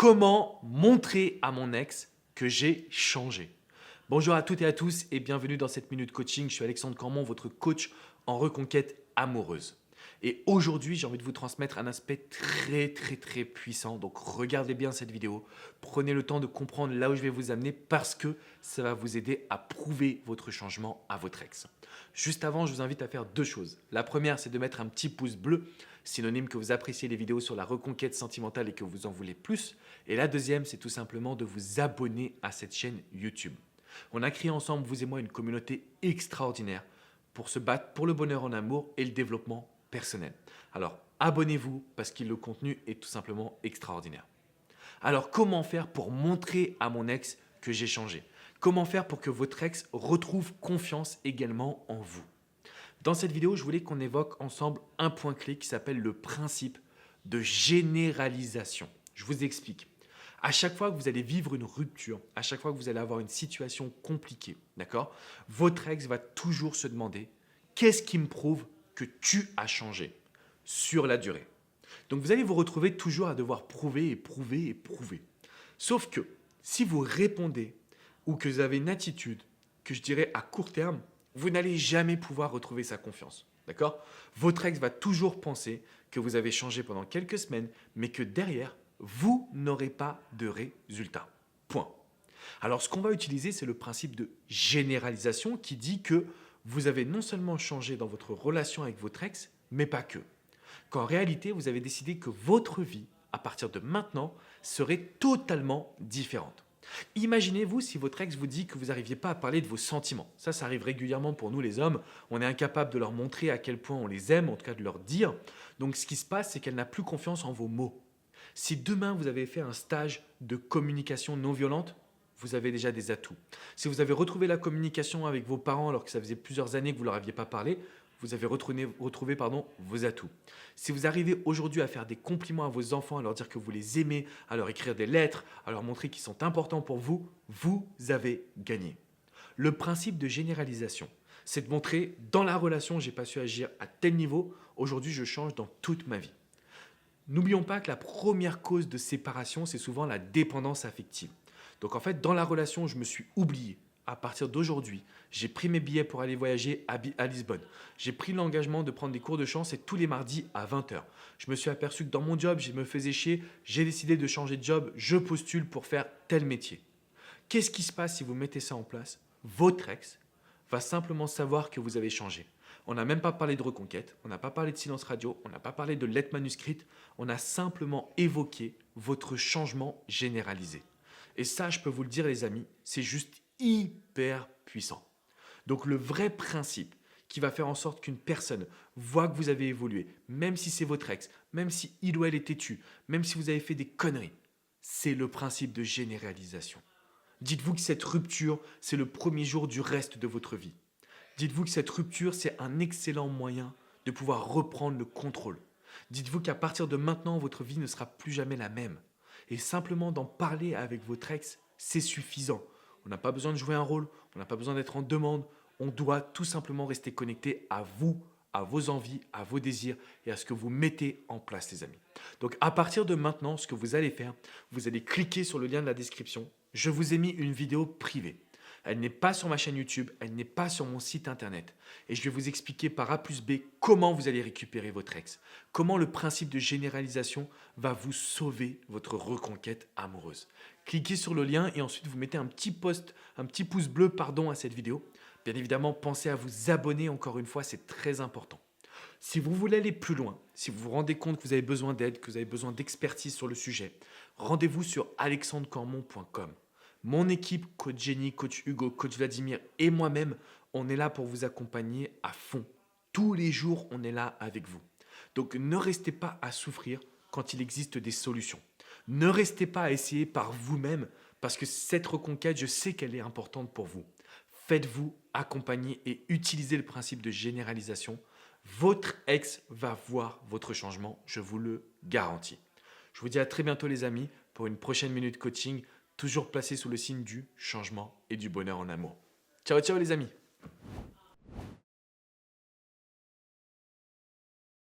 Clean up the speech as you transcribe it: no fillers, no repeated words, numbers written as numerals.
Comment montrer à mon ex que j'ai changé? Bonjour à toutes et à tous et bienvenue dans cette minute coaching. Je suis Alexandre Cormon, votre coach en reconquête amoureuse. Et aujourd'hui, j'ai envie de vous transmettre un aspect très puissant. Donc regardez bien cette vidéo, prenez le temps de comprendre là où je vais vous amener parce que ça va vous aider à prouver votre changement à votre ex. Juste avant, je vous invite à faire deux choses. La première, c'est de mettre un petit pouce bleu, synonyme que vous appréciez les vidéos sur la reconquête sentimentale et que vous en voulez plus. Et la deuxième, c'est tout simplement de vous abonner à cette chaîne YouTube. On a créé ensemble, vous et moi, une communauté extraordinaire pour se battre pour le bonheur en amour et le développement personnel. Alors, abonnez-vous parce que le contenu est tout simplement extraordinaire. Alors, comment faire pour montrer à mon ex que j'ai changé? Comment faire pour que votre ex retrouve confiance également en vous? Dans cette vidéo, je voulais qu'on évoque ensemble un point clé qui s'appelle le principe de généralisation. Je vous explique. À chaque fois que vous allez vivre une rupture, à chaque fois que vous allez avoir une situation compliquée, d'accord, votre ex va toujours se demander qu'est-ce qui me prouve que tu as changé sur la durée. Donc vous allez vous retrouver toujours à devoir prouver et prouver et prouver. Sauf que si vous répondez ou que vous avez une attitude que je dirais à court terme, vous n'allez jamais pouvoir retrouver sa confiance. D'accord? Votre ex va toujours penser que vous avez changé pendant quelques semaines, mais que derrière, vous n'aurez pas de résultat. Point. Alors, ce qu'on va utiliser, c'est le principe de généralisation qui dit que vous avez non seulement changé dans votre relation avec votre ex, mais pas que. Qu'en réalité, vous avez décidé que votre vie, à partir de maintenant, serait totalement différente. Imaginez-vous si votre ex vous dit que vous n'arriviez pas à parler de vos sentiments. Ça arrive régulièrement pour nous les hommes. On est incapable de leur montrer à quel point on les aime, en tout cas de leur dire. Donc ce qui se passe, c'est qu'elle n'a plus confiance en vos mots. Si demain vous avez fait un stage de communication non violente, vous avez déjà des atouts. Si vous avez retrouvé la communication avec vos parents alors que ça faisait plusieurs années que vous ne leur aviez pas parlé, vous avez retrouvé vos atouts. Si vous arrivez aujourd'hui à faire des compliments à vos enfants, à leur dire que vous les aimez, à leur écrire des lettres, à leur montrer qu'ils sont importants pour vous, vous avez gagné. Le principe de généralisation, c'est de montrer dans la relation, j'ai pas su agir à tel niveau, aujourd'hui je change dans toute ma vie. N'oublions pas que la première cause de séparation, c'est souvent la dépendance affective. Donc en fait, dans la relation, je me suis oublié. À partir d'aujourd'hui, j'ai pris mes billets pour aller voyager à Lisbonne. J'ai pris l'engagement de prendre des cours de chant, c'est tous les mardis à 20 h. Je me suis aperçu que dans mon job, je me faisais chier. J'ai décidé de changer de job. Je postule pour faire tel métier. Qu'est-ce qui se passe si vous mettez ça en place? Votre ex va simplement savoir que vous avez changé. On n'a même pas parlé de reconquête, on n'a pas parlé de silence radio, on n'a pas parlé de lettres manuscrites, on a simplement évoqué votre changement généralisé. Et ça, je peux vous le dire les amis, c'est juste hyper puissant. Donc le vrai principe qui va faire en sorte qu'une personne voit que vous avez évolué, même si c'est votre ex, même si il ou elle est têtu, même si vous avez fait des conneries, c'est le principe de généralisation. Dites-vous que cette rupture, c'est le premier jour du reste de votre vie. Dites-vous que cette rupture, c'est un excellent moyen de pouvoir reprendre le contrôle. Dites-vous qu'à partir de maintenant, votre vie ne sera plus jamais la même. Et simplement d'en parler avec votre ex, c'est suffisant. On n'a pas besoin de jouer un rôle, on n'a pas besoin d'être en demande. On doit tout simplement rester connecté à vous, à vos envies, à vos désirs et à ce que vous mettez en place, les amis. Donc à partir de maintenant, ce que vous allez faire, vous allez cliquer sur le lien de la description. Je vous ai mis une vidéo privée. Elle n'est pas sur ma chaîne YouTube, elle n'est pas sur mon site internet. Et je vais vous expliquer par A plus B comment vous allez récupérer votre ex. Comment le principe de généralisation va vous sauver votre reconquête amoureuse. Cliquez sur le lien et ensuite vous mettez un petit pouce bleu à cette vidéo. Bien évidemment, pensez à vous abonner encore une fois, c'est très important. Si vous voulez aller plus loin, si vous vous rendez compte que vous avez besoin d'aide, que vous avez besoin d'expertise sur le sujet, rendez-vous sur alexandrecormon.com. Mon équipe, coach Jenny, coach Hugo, coach Vladimir et moi-même, on est là pour vous accompagner à fond. Tous les jours, on est là avec vous. Donc ne restez pas à souffrir quand il existe des solutions. Ne restez pas à essayer par vous-même parce que cette reconquête, je sais qu'elle est importante pour vous. Faites-vous accompagner et utilisez le principe de généralisation. Votre ex va voir votre changement, je vous le garantis. Je vous dis à très bientôt les amis pour une prochaine minute coaching, toujours placée sous le signe du changement et du bonheur en amour. Ciao, ciao les amis!